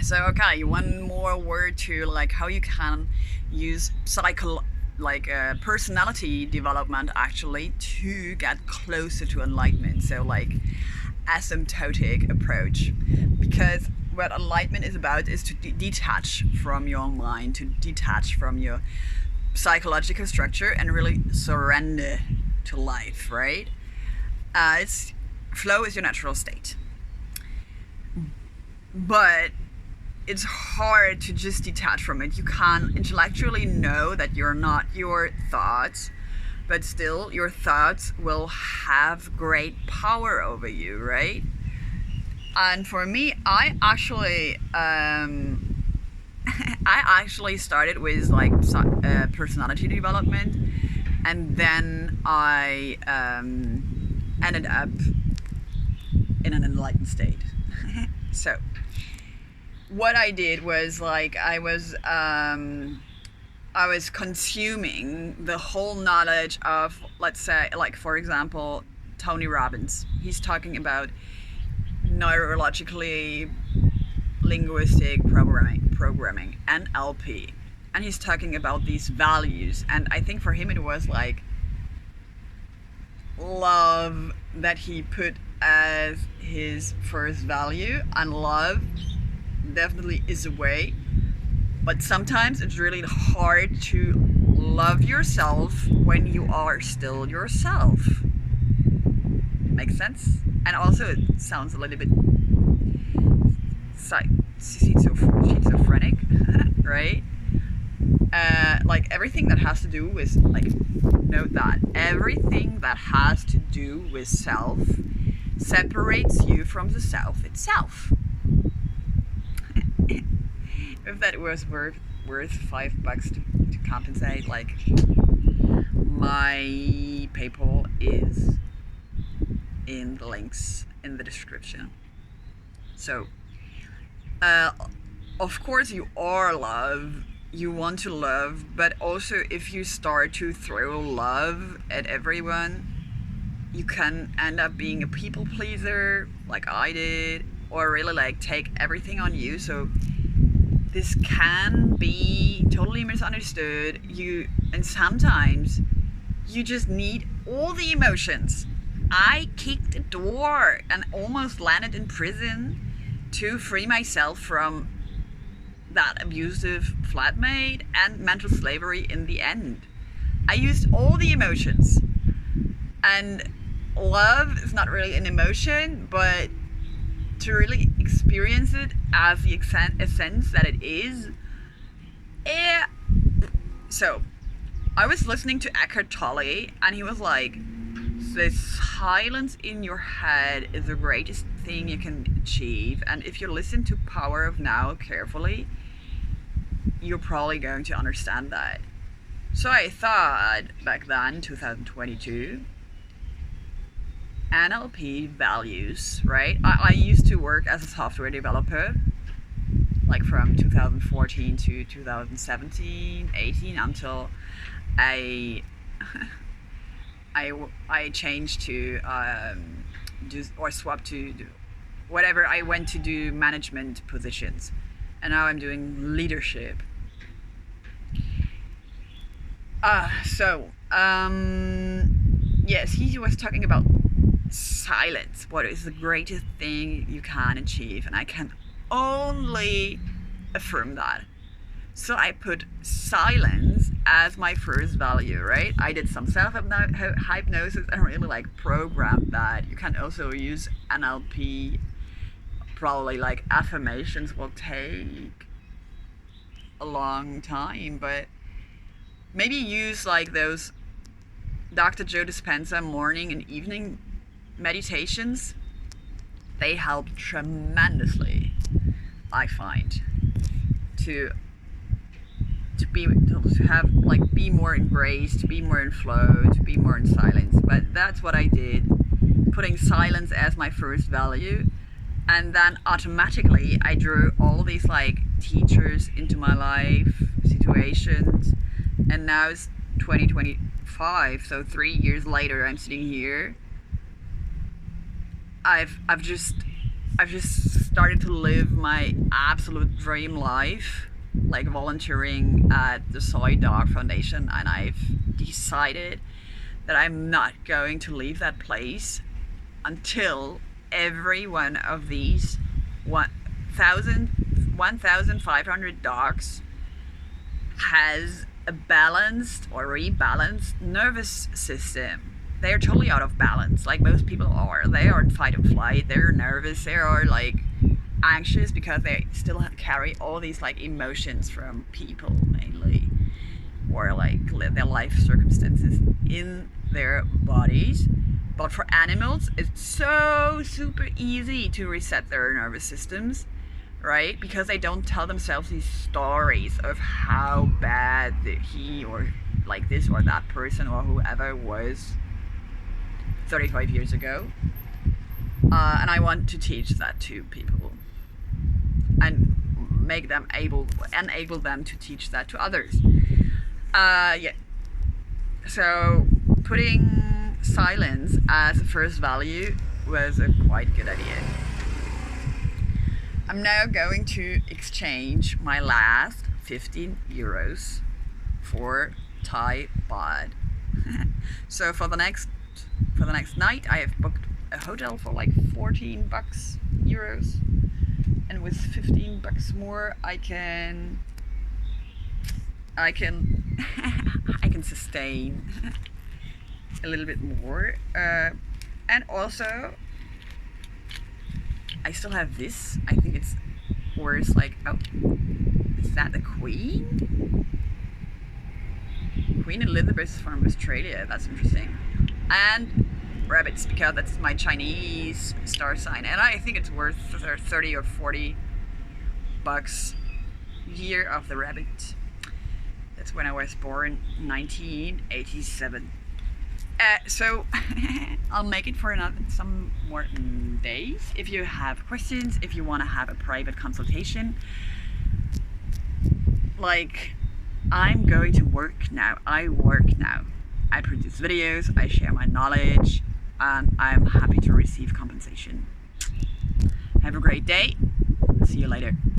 So okay, one more word to like how you can use personality development actually to get closer to enlightenment. So like asymptotic approach, because what enlightenment is about is to detach from your mind, to detach from your psychological structure and really surrender to life, right? It's flow is your natural state, but it's hard to just detach from it. You can intellectually know that you're not your thoughts, but still your thoughts will have great power over you, right? And for me, I actually started with like personality development, and then I ended up in an enlightened state. So what I did was like I was consuming the whole knowledge of, let's say, like for example, Tony Robbins. He's talking about neurologically linguistic programming NLP, and he's talking about these values. And I think for him it was like love that he put as his first value, and love definitely is a way, but sometimes it's really hard to love yourself when you are still yourself. Makes sense? And also it sounds a little bit schizophrenic, right? Like everything that has to do with, like, note that everything that has to do with self separates you from the self itself. If that was worth $5 to compensate, like, my PayPal is in the links in the description. So of course you are love, you want to love, but also if you start to throw love at everyone, you can end up being a people pleaser like I did, or really like take everything on you. So this can be totally misunderstood. And sometimes you just need all the emotions. I kicked a door and almost landed in prison to free myself from that abusive flatmate and mental slavery in the end. I used all the emotions. And love is not really an emotion, but to really experience it as the essence that it is. So I was listening to Eckhart Tolle, and he was like, the silence in your head is the greatest thing you can achieve, and if you listen to Power of Now carefully, you're probably going to understand that. So I thought back then, 2022, NLP values, right? I used to work as a software developer, like from 2014 to 2017, 18, until I changed to swap to whatever. I went to do management positions, and now I'm doing leadership. Yes, he was talking about silence, what is the greatest thing you can achieve, and I can only affirm that. So I put silence as my first value, right? I did some self-hypnosis and really like programmed that. You can also use NLP. Probably like affirmations will take a long time, but maybe use like those Dr. Joe Dispenza morning and evening meditations. They help tremendously, I find, to be more in grace, to be more in flow, to be more in silence. But that's what I did, putting silence as my first value, and then automatically I drew all these like teachers into my life, situations, and now it's 2025, so 3 years later I'm sitting here. I've just I've just started to live my absolute dream life, like volunteering at the Soy Dog Foundation, and I've decided that I'm not going to leave that place until every one of these 1,500 dogs has a balanced or rebalanced nervous system. They're totally out of balance, like most people are. They are in fight or flight, they're nervous, they are like anxious because they still carry all these like emotions from people mainly, or like their life circumstances in their bodies. But for animals, it's so super easy to reset their nervous systems, right? Because they don't tell themselves these stories of how bad he or like this or that person or whoever was 35 years ago. And I want to teach that to people and make them enable them to teach that to others. Yeah. So putting silence as a first value was a quite good idea. I'm now going to exchange my last 15 euros for Thai baht. So for the next night, I have booked a hotel for like 14 bucks euros, and with 15 bucks more, I can I can sustain a little bit more, and also I still have this. I think it's worth like, oh, is that the Queen? Queen Elizabeth from Australia. That's interesting. And rabbits, because that's my Chinese star sign, and I think it's worth 30 or 40 bucks. Year of the rabbit. That's when I was born, 1987. So I'll make it for some more days. If you have questions, if you want to have a private consultation, like, I'm going to work now. I work now. I produce videos, I share my knowledge, and I'm happy to receive compensation. Have a great day. See you later.